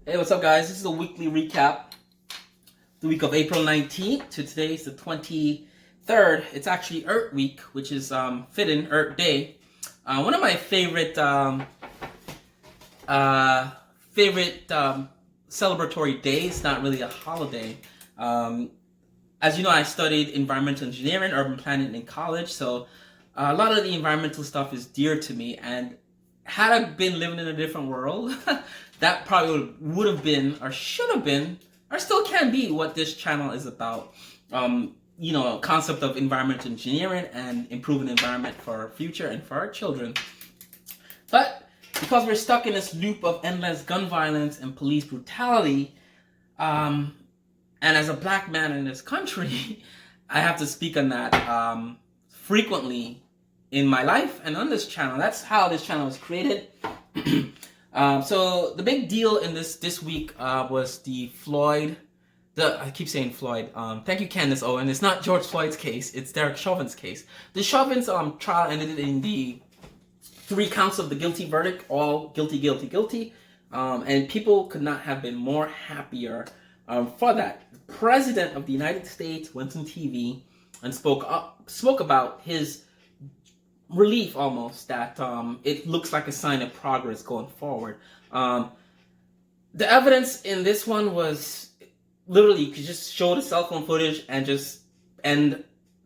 Hey, what's up, guys? This is a weekly recap. The week of April 19th to today's the 23rd. It's actually Earth Week, which is fitting, Earth Day. One of my favorite celebratory days, not really a holiday. As you know, I studied environmental engineering, urban planning in college, so a lot of the environmental stuff is dear to me. And had I been living in a different world, that probably would have been, or should have been, or still can be what this channel is about. Concept of environmental engineering and improving the environment for our future and for our children. But because we're stuck in this loop of endless gun violence and police brutality, and as a black man in this country, I have to speak on that frequently in my life and on this channel. That's how this channel was created. So the big deal in this week was the Floyd. I keep saying Floyd. Thank you, Candace Owen. It's not George Floyd's case. It's Derek Chauvin's case. The Chauvin's trial ended in the 3 counts of the guilty verdict, all guilty, guilty, guilty. And people could not have been more happier for that. The President of the United States went on TV and spoke about his relief almost that it looks like a sign of progress going forward. The evidence in this one was literally, you could just show the cell phone footage and just end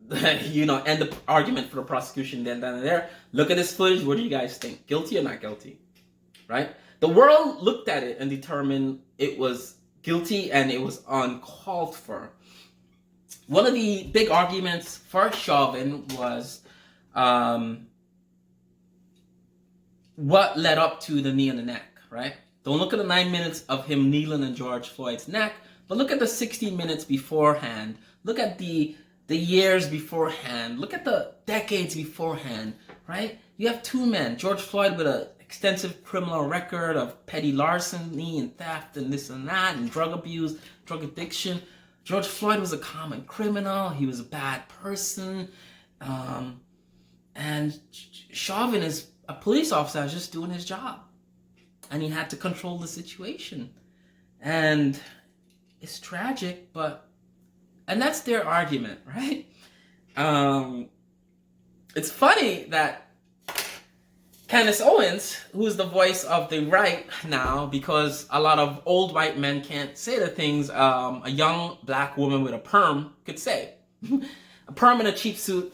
the argument for the prosecution then and there. Look at this footage. What do you guys think? Guilty or not guilty? Right? The world looked at it and determined it was guilty and it was uncalled for. One of the big arguments for Chauvin was what led up to the knee in the neck, right? Don't look at the 9 minutes of him kneeling on George Floyd's neck, but look at the 60 minutes beforehand. Look at the years beforehand. Look at the decades beforehand, right? You have 2 men, George Floyd with an extensive criminal record of petty larceny and theft and this and that and drug abuse, drug addiction. George Floyd was a common criminal. He was a bad person. And Chauvin is a police officer just doing his job. And he had to control the situation. And it's tragic, and that's their argument, right? It's funny that Candace Owens, who's the voice of the right now, because a lot of old white men can't say the things a young black woman with a perm could say. A perm in a cheap suit.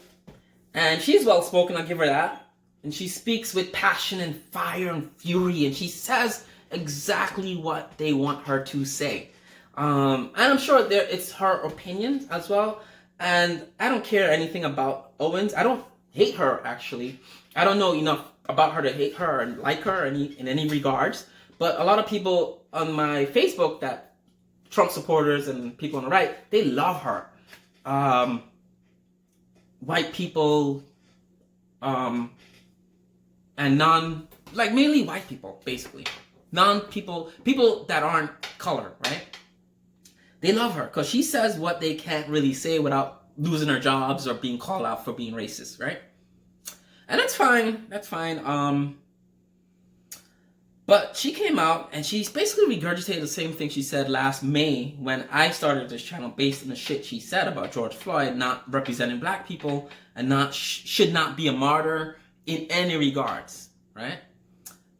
And she's well-spoken, I'll give her that. And she speaks with passion and fire and fury, and she says exactly what they want her to say. And I'm sure it's her opinion as well. And I don't care anything about Owens. I don't hate her, actually. I don't know enough about her to hate her and like her in any regards. But a lot of people on my Facebook, that Trump supporters and people on the right, they love her. White people, and mainly white people, basically. People that aren't colored, right? They love her because she says what they can't really say without losing their jobs or being called out for being racist, right? And that's fine. But she came out and she basically regurgitated the same thing she said last May when I started this channel, based on the shit she said about George Floyd not representing black people and should not be a martyr in any regards, right?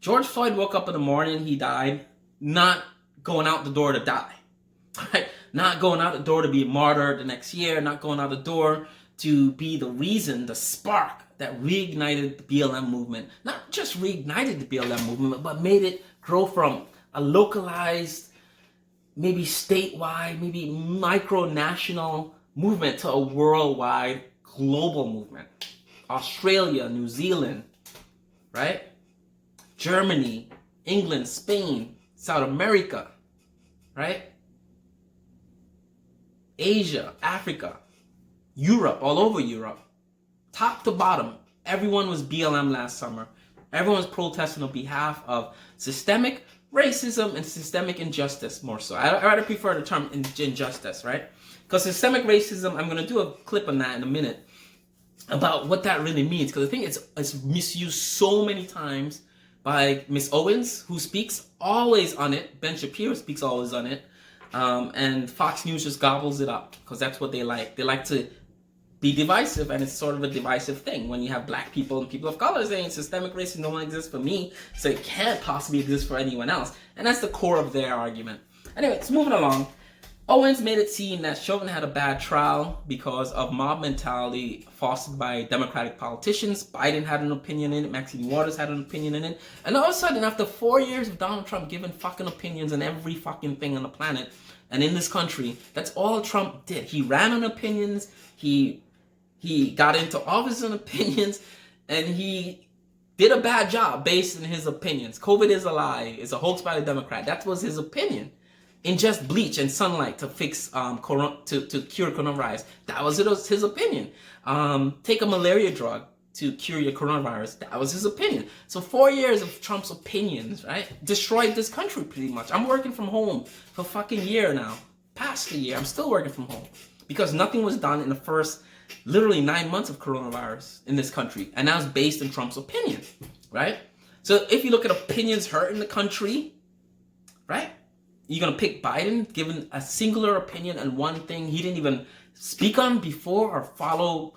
George Floyd woke up in the morning, he died, not going out the door to die, right? Not going out the door to be a martyr the next year, not going out the door to be the reason, the spark that reignited the BLM movement. Not just reignited the BLM movement, but made it grow from a localized, maybe statewide, maybe micro-national movement to a worldwide, global movement. Australia, New Zealand, right? Germany, England, Spain, South America, right? Asia, Africa, Europe, all over Europe. Top to bottom, everyone was BLM last summer. Everyone was protesting on behalf of systemic racism and systemic injustice, more so. I rather prefer the term injustice, right? Because systemic racism, I'm going to do a clip on that in a minute about what that really means. Because I think it's misused so many times by Miss Owens, who speaks always on it. Ben Shapiro speaks always on it. And Fox News just gobbles it up because that's what they like. They like to be divisive, and it's sort of a divisive thing when you have black people and people of color saying systemic racism don't exist for me, so it can't possibly exist for anyone else. And that's the core of their argument. Anyway, so moving along. Owens made it seem that Chauvin had a bad trial because of mob mentality fostered by Democratic politicians. Biden had an opinion in it. Maxine Waters had an opinion in it. And all of a sudden, after 4 years of Donald Trump giving fucking opinions on every fucking thing on the planet and in this country, that's all Trump did. He ran on opinions. He got into office on opinions, and he did a bad job based on his opinions. COVID is a lie. It's a hoax by the Democrat. That was his opinion. Ingest bleach and sunlight to fix to cure coronavirus. That was his opinion. Take a malaria drug to cure your coronavirus. That was his opinion. So 4 years of Trump's opinions, right, destroyed this country pretty much. I'm working from home for a fucking year now. Past a year, I'm still working from home because nothing was done in the first literally 9 months of coronavirus in this country, and that was based on Trump's opinion, right? So if you look at opinions hurting the country, right? You're going to pick Biden, given a singular opinion on one thing he didn't even speak on before or follow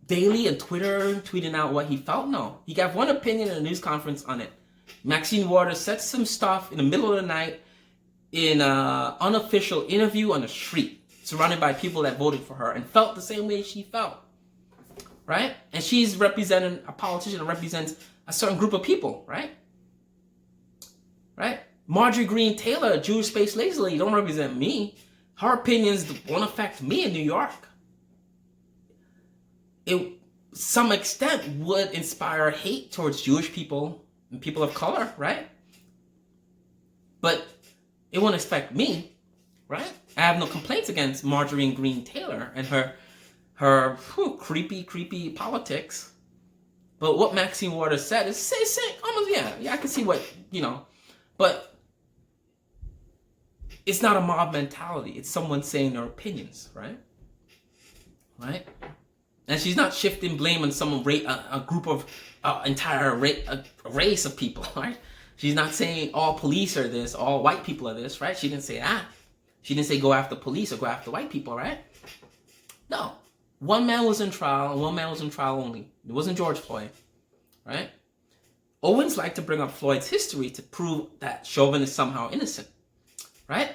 daily on Twitter, tweeting out what he felt? No. He got one opinion in a news conference on it. Maxine Waters said some stuff in the middle of the night in an unofficial interview on the street, surrounded by people that voted for her and felt the same way she felt, right? And she's representing a politician that represents a certain group of people, right? Right? Marjorie Greene Taylor, Jewish space lazily, don't represent me. Her opinions won't affect me in New York. It, some extent, would inspire hate towards Jewish people and people of color, right? But it won't affect me, right? I have no complaints against Marjorie Greene Taylor and her creepy politics. But what Maxine Waters said is almost, yeah, I can see what, but it's not a mob mentality. It's someone saying their opinions, right? Right? And she's not shifting blame on some a group of entire race of people, right? She's not saying all police are this, all white people are this, right? She didn't say that. She didn't say go after police or go after white people, right? No. One man was in trial, and one man was in trial only. It wasn't George Floyd, right? Owens liked to bring up Floyd's history to prove that Chauvin is somehow innocent, right?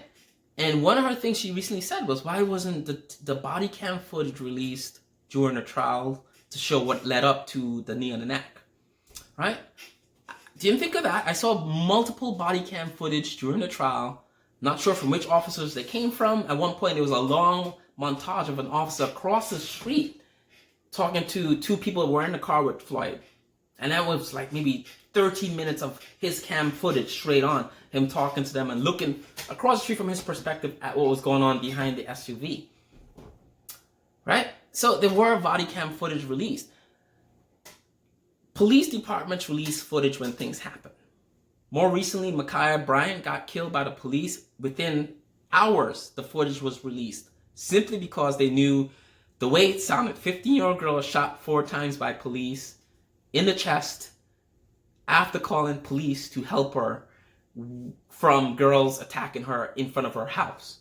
And one of her things she recently said was, why wasn't the body cam footage released during the trial to show what led up to the knee on the neck, right? Didn't think of that. I saw multiple body cam footage during the trial. Not sure from which officers they came from. At one point, there was a long montage of an officer across the street talking to two people who were in the car with Floyd. And that was like maybe 13 minutes of his cam footage straight on, him talking to them and looking across the street from his perspective at what was going on behind the SUV. Right? So there were body cam footage released. Police departments release footage when things happen. More recently, Ma'Khia Bryant got killed by the police. Within hours, the footage was released simply because they knew the way it sounded. 15-year-old girl was shot 4 times by police in the chest after calling police to help her from girls attacking her in front of her house.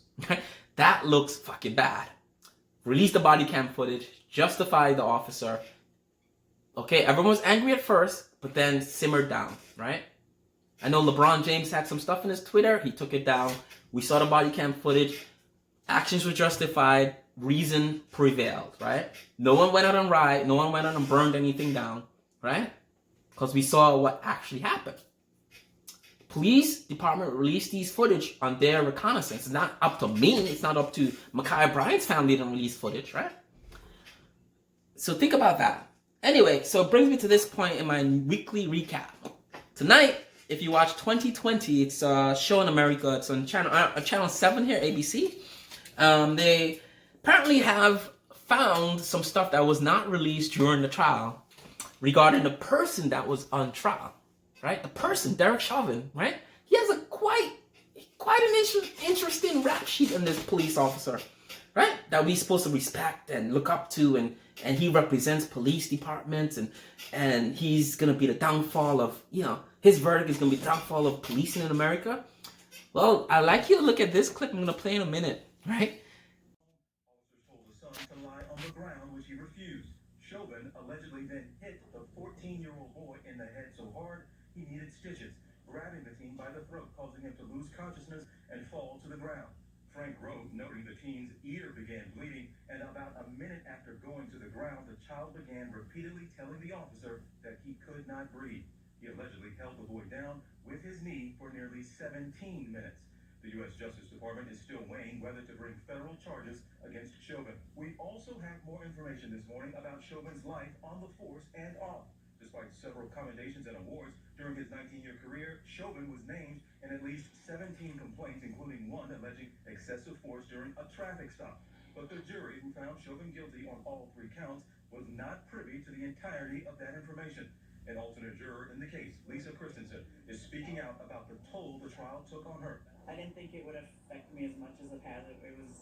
That looks fucking bad. Release the body cam footage, justify the officer. Okay, everyone was angry at first, but then simmered down, right? I know LeBron James had some stuff in his Twitter. He took it down. We saw the body cam footage. Actions were justified. Reason prevailed, right? No one went out and riot. No one went out and burned anything down, right? Because we saw what actually happened. Police department released these footage on their reconnaissance. It's not up to me. It's not up to Ma'Khia Bryant's family to release footage, right? So think about that. Anyway, so it brings me to this point in my weekly recap. Tonight, if you watch 2020, it's a show in America. It's on channel 7 here, ABC. They apparently have found some stuff that was not released during the trial regarding the person that was on trial, right? The person, Derek Chauvin, right? He has a quite an interesting rap sheet on this police officer, right? That we're supposed to respect and look up to, and he represents police departments, and he's gonna be the downfall of, his verdict is going to be downfall of policing in America. Well, I'd like you to look at this clip I'm going to play in a minute, right? Officers told the son to lie on the ground, which he refused. Chauvin allegedly then hit the 14-year-old boy in the head so hard he needed stitches, grabbing the teen by the throat, causing him to lose consciousness and fall to the ground. Frank wrote, noting the teen's ear began bleeding, and about a minute after going to the ground, the child began repeatedly telling the officer that he could not breathe. He allegedly held the boy down with his knee for nearly 17 minutes. The U.S. Justice Department is still weighing whether to bring federal charges against Chauvin. We also have more information this morning about Chauvin's life on the force and off. Despite several commendations and awards during his 19-year career, Chauvin was named in at least 17 complaints, including one alleging excessive force during a traffic stop. But the jury, who found Chauvin guilty on all 3 counts, was not privy to the entirety of that information. An alternate juror in the case, Lisa Christensen, is speaking out about the toll the trial took on her. I didn't think it would affect me as much as it has. It was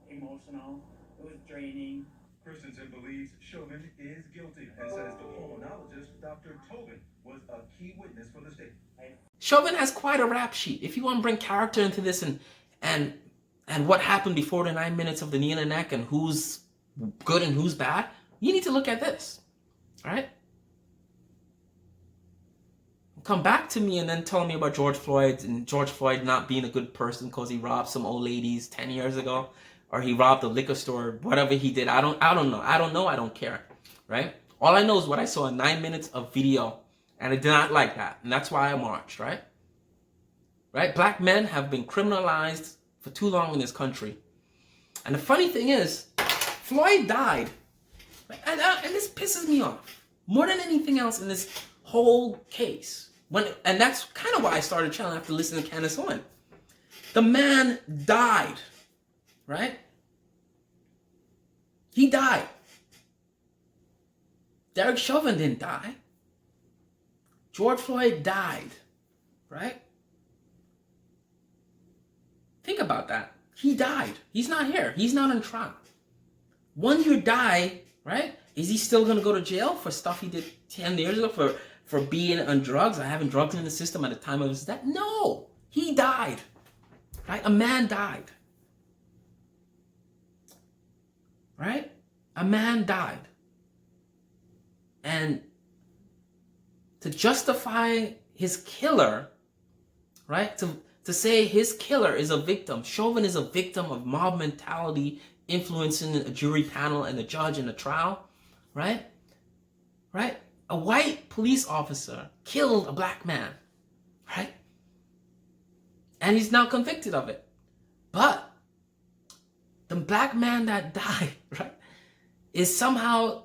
emotional. It was draining. Christensen believes Chauvin is guilty and says the pulmonologist, Dr. Tobin, was a key witness for the state. Chauvin has quite a rap sheet. If you want to bring character into this and what happened before the 9 minutes of the knee in the neck and who's good and who's bad, you need to look at this. All right? Come back to me and then tell me about George Floyd and George Floyd not being a good person because he robbed some old ladies 10 years ago, or he robbed a liquor store, whatever he did. I don't know. I don't care, right? All I know is what I saw in 9 minutes of video, and I did not like that, and that's why I marched, right? Right? Black men have been criminalized for too long in this country. And the funny thing is, Floyd died, and this pisses me off more than anything else in this whole case. And that's kind of why I started channeling after listening to Candace Owen. The man died, right? He died. Derek Chauvin didn't die. George Floyd died, right? Think about that. He died. He's not here. He's not on trial. When you die, right? Is he still going to go to jail for stuff he did 10 years ago for being on drugs or having drugs in the system at the time of his death? No. He died. Right? A man died. Right? A man died. And to justify his killer, right? To say his killer is a victim, Chauvin is a victim of mob mentality influencing a jury panel and the judge in the trial, right? Right? A white police officer killed a black man, right? And he's now convicted of it. But the black man that died, right, is somehow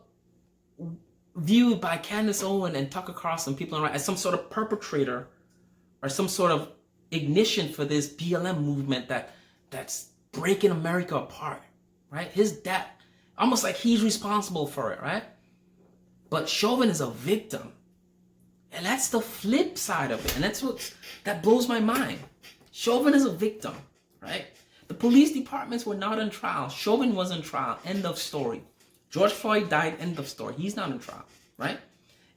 viewed by Candace Owen and Tucker Carlson, people on the right, as some sort of perpetrator or some sort of ignition for this BLM movement that's breaking America apart, right? His death, almost like he's responsible for it, right? But Chauvin is a victim. And that's the flip side of it. And that blows my mind. Chauvin is a victim, right? The police departments were not on trial. Chauvin was on trial. End of story. George Floyd died. End of story. He's not on trial, right?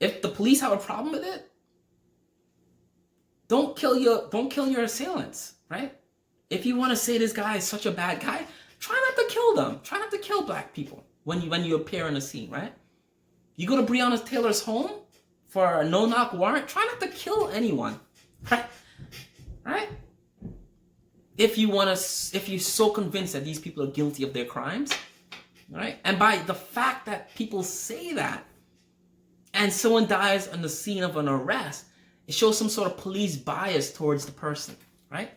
If the police have a problem with it, don't kill your assailants, right? If you want to say this guy is such a bad guy, try not to kill them. Try not to kill black people when you appear on the scene, right? You go to Breonna Taylor's home for a no-knock warrant, try not to kill anyone, right? Right? If you're so convinced that these people are guilty of their crimes, right? And by the fact that people say that, and someone dies on the scene of an arrest, it shows some sort of police bias towards the person, right?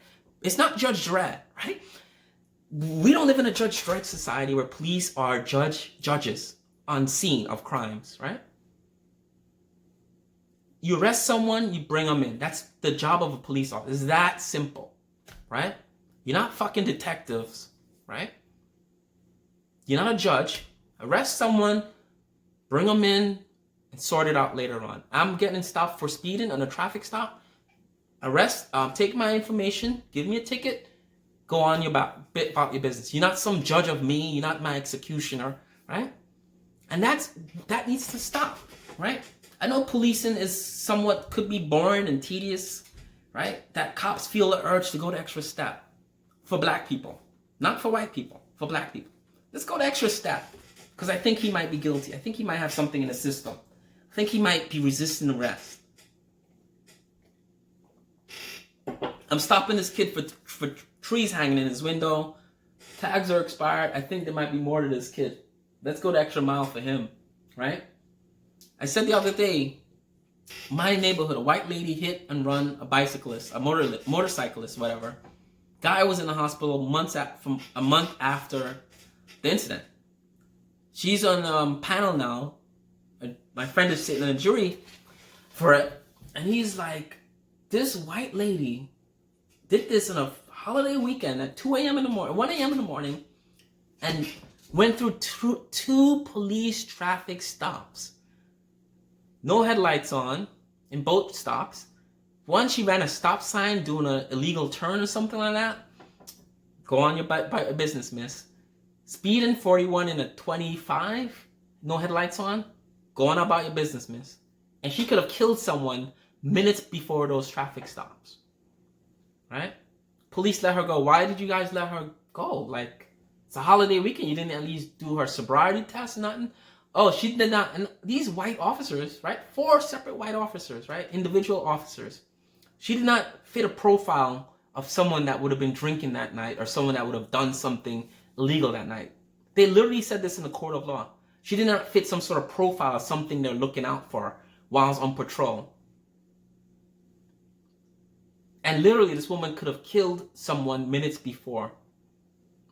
It's not Judge Dredd, right? We don't live in a Judge Dredd society where police are judges on scene of crimes, right? You arrest someone, you bring them in. That's the job of a police officer. It's that simple, right? You're not fucking detectives, right? You're not a judge. Arrest someone, bring them in, and sort it out later on. I'm getting stopped for speeding on a traffic stop. Arrest, take my information, give me a ticket, go on about your business. You're not some judge of me. You're not my executioner, right? And that needs to stop, right? I know policing is somewhat could be boring and tedious, right? That cops feel the urge to go the extra step for black people, not for white people, for black people. Let's go the extra step because I think he might be guilty. I think he might have something in the system. I think he might be resisting arrest. I'm stopping this kid for trees hanging in his window. Tags are expired. I think there might be more to this kid. Let's go the extra mile for him, right? I said the other day, my neighborhood, a white lady hit and run a bicyclist, a motorcyclist, whatever. Guy was in the hospital a month after the incident. She's on panel now. My friend is sitting in a jury for it, and he's like, this white lady did this on a holiday weekend at 2 a.m. in the morning, 1 a.m. in the morning, and went through two police traffic stops. No headlights on in both stops. One, she ran a stop sign doing an illegal turn or something like that. Go on your business, miss. Speeding 41 in a 25, no headlights on. Go on about your business, miss. And she could have killed someone minutes before those traffic stops. Right? Police let her go. Why did you guys let her go? Like, it's a holiday weekend. You didn't at least do her sobriety test or nothing? Oh, she did not. And these white officers, right? 4 separate white officers, right? Individual officers. She did not fit a profile of someone that would have been drinking that night or someone that would have done something illegal that night. They literally said this in the court of law. She did not fit some sort of profile of something they're looking out for while on patrol. And literally, this woman could have killed someone minutes before.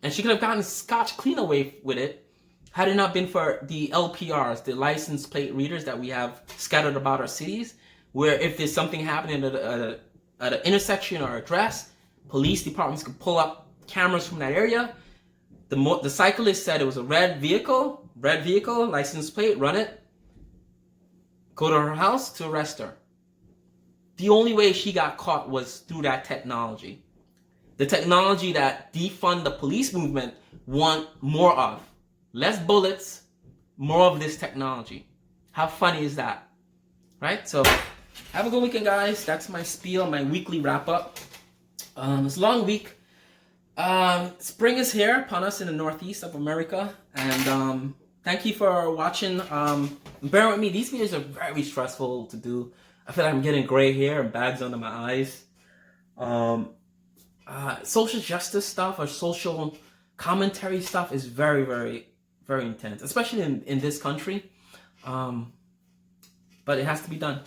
And she could have gotten scotch clean away with it had it not been for the LPRs, the license plate readers that we have scattered about our cities, where if there's something happening at an intersection or address, police departments can pull up cameras from that area. The cyclist said it was a red vehicle, license plate, run it, go to her house to arrest her. The only way she got caught was through that technology. The technology that defund the police movement want more of. Less bullets, more of this technology. How funny is that? Right? So, have a good weekend, guys. That's my spiel, my weekly wrap-up. It's a long week. Spring is here upon us in the northeast of America. And thank you for watching. Bear with me. These videos are very stressful to do. I feel like I'm getting gray hair and bags under my eyes. Social justice stuff or social commentary stuff is very, very, very intense, especially in this country. But it has to be done.